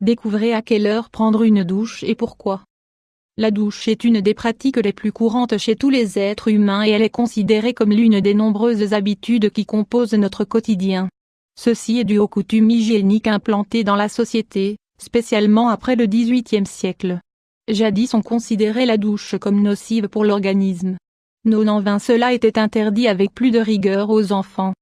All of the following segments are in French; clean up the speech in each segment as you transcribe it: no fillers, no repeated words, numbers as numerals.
Découvrez à quelle heure prendre une douche et pourquoi. La douche est une des pratiques les plus courantes chez tous les êtres humains et elle est considérée comme l'une des nombreuses habitudes qui composent notre quotidien. Ceci est dû aux coutumes hygiéniques implantées dans la société, spécialement après le XVIIIe siècle. Jadis on considérait la douche comme nocive pour l'organisme. Nonobstant cela était interdit avec plus de rigueur aux enfants.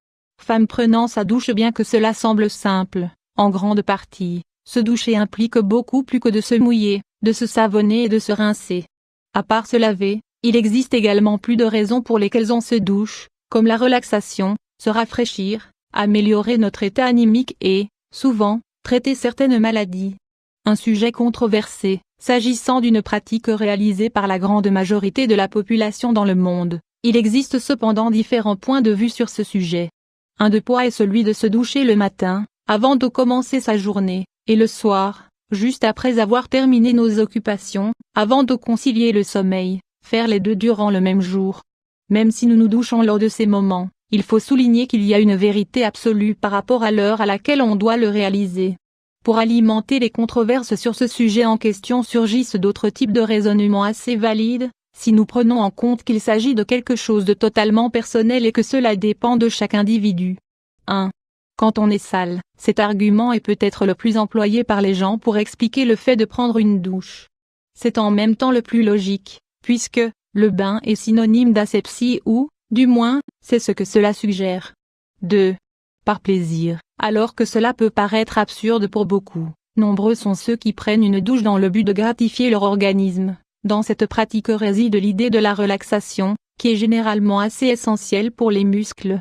Femme prenant sa douche. Bien que cela semble simple, en grande partie, se doucher implique beaucoup plus que de se mouiller, de se savonner et de se rincer. À part se laver, il existe également plus de raisons pour lesquelles on se douche, comme la relaxation, se rafraîchir, améliorer notre état anémique et, souvent, traiter certaines maladies. Un sujet controversé, s'agissant d'une pratique réalisée par la grande majorité de la population dans le monde, il existe cependant différents points de vue sur ce sujet. Un de poids est celui de se doucher le matin, avant de commencer sa journée, et le soir, juste après avoir terminé nos occupations, avant de concilier le sommeil, faire les deux durant le même jour. Même si nous nous douchons lors de ces moments, il faut souligner qu'il y a une vérité absolue par rapport à l'heure à laquelle on doit le réaliser. Pour alimenter les controverses sur ce sujet en question surgissent d'autres types de raisonnements assez valides, si nous prenons en compte qu'il s'agit de quelque chose de totalement personnel et que cela dépend de chaque individu. 1. Quand on est sale, cet argument est peut-être le plus employé par les gens pour expliquer le fait de prendre une douche. C'est en même temps le plus logique, puisque le bain est synonyme d'asepsie ou, du moins, c'est ce que cela suggère. 2. Par plaisir, alors que cela peut paraître absurde pour beaucoup, nombreux sont ceux qui prennent une douche dans le but de gratifier leur organisme. Dans cette pratique réside l'idée de la relaxation, qui est généralement assez essentielle pour les muscles.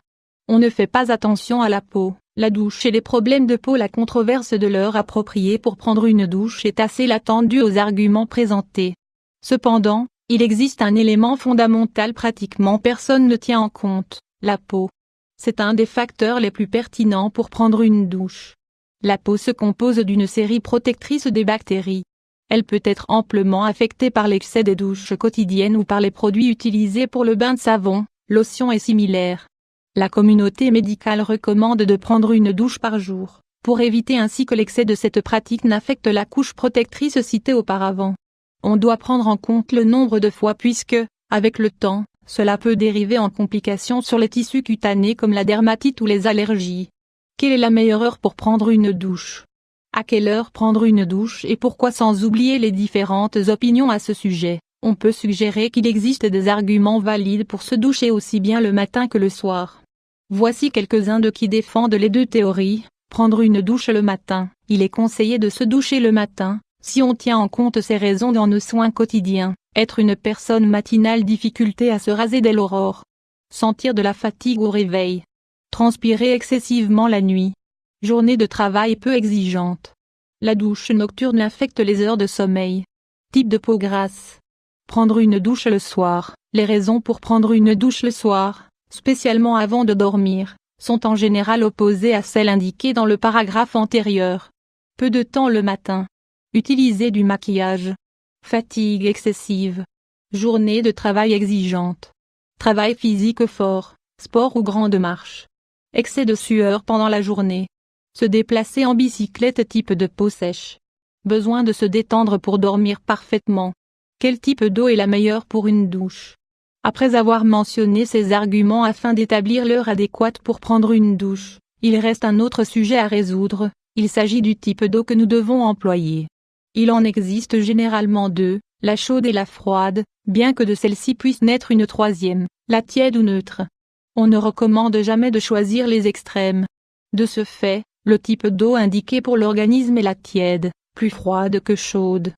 On ne fait pas attention à la peau, la douche et les problèmes de peau. La controverse de l'heure appropriée pour prendre une douche est assez latente due aux arguments présentés. Cependant, il existe un élément fondamental pratiquement personne ne tient en compte, la peau. C'est un des facteurs les plus pertinents pour prendre une douche. La peau se compose d'une série protectrice des bactéries. Elle peut être amplement affectée par l'excès des douches quotidiennes ou par les produits utilisés pour le bain de savon, lotion et similaires. La communauté médicale recommande de prendre une douche par jour, pour éviter ainsi que l'excès de cette pratique n'affecte la couche protectrice citée auparavant. On doit prendre en compte le nombre de fois puisque, avec le temps, cela peut dériver en complications sur les tissus cutanés comme la dermatite ou les allergies. Quelle est la meilleure heure pour prendre une douche? À quelle heure prendre une douche et pourquoi? Sans oublier les différentes opinions à ce sujet, on peut suggérer qu'il existe des arguments valides pour se doucher aussi bien le matin que le soir. Voici quelques-uns de qui défendent les deux théories. Prendre une douche le matin. Il est conseillé de se doucher le matin, si on tient en compte ces raisons dans nos soins quotidiens. Être une personne matinale, difficulté à se raser dès l'aurore. Sentir de la fatigue au réveil. Transpirer excessivement la nuit. Journée de travail peu exigeante. La douche nocturne affecte les heures de sommeil. Type de peau grasse. Prendre une douche le soir. Les raisons pour prendre une douche le soir, spécialement avant de dormir, sont en général opposées à celles indiquées dans le paragraphe antérieur. Peu de temps le matin. Utiliser du maquillage. Fatigue excessive. Journée de travail exigeante. Travail physique fort, sport ou grande marche. Excès de sueur pendant la journée. Se déplacer en bicyclette. Type de peau sèche. Besoin de se détendre pour dormir parfaitement. Quel type d'eau est la meilleure pour une douche? Après avoir mentionné ces arguments afin d'établir l'heure adéquate pour prendre une douche, il reste un autre sujet à résoudre, il s'agit du type d'eau que nous devons employer. Il en existe généralement deux, la chaude et la froide, bien que de celle-ci puisse naître une troisième, la tiède ou neutre. On ne recommande jamais de choisir les extrêmes. De ce fait, le type d'eau indiqué pour l'organisme est la tiède, plus froide que chaude.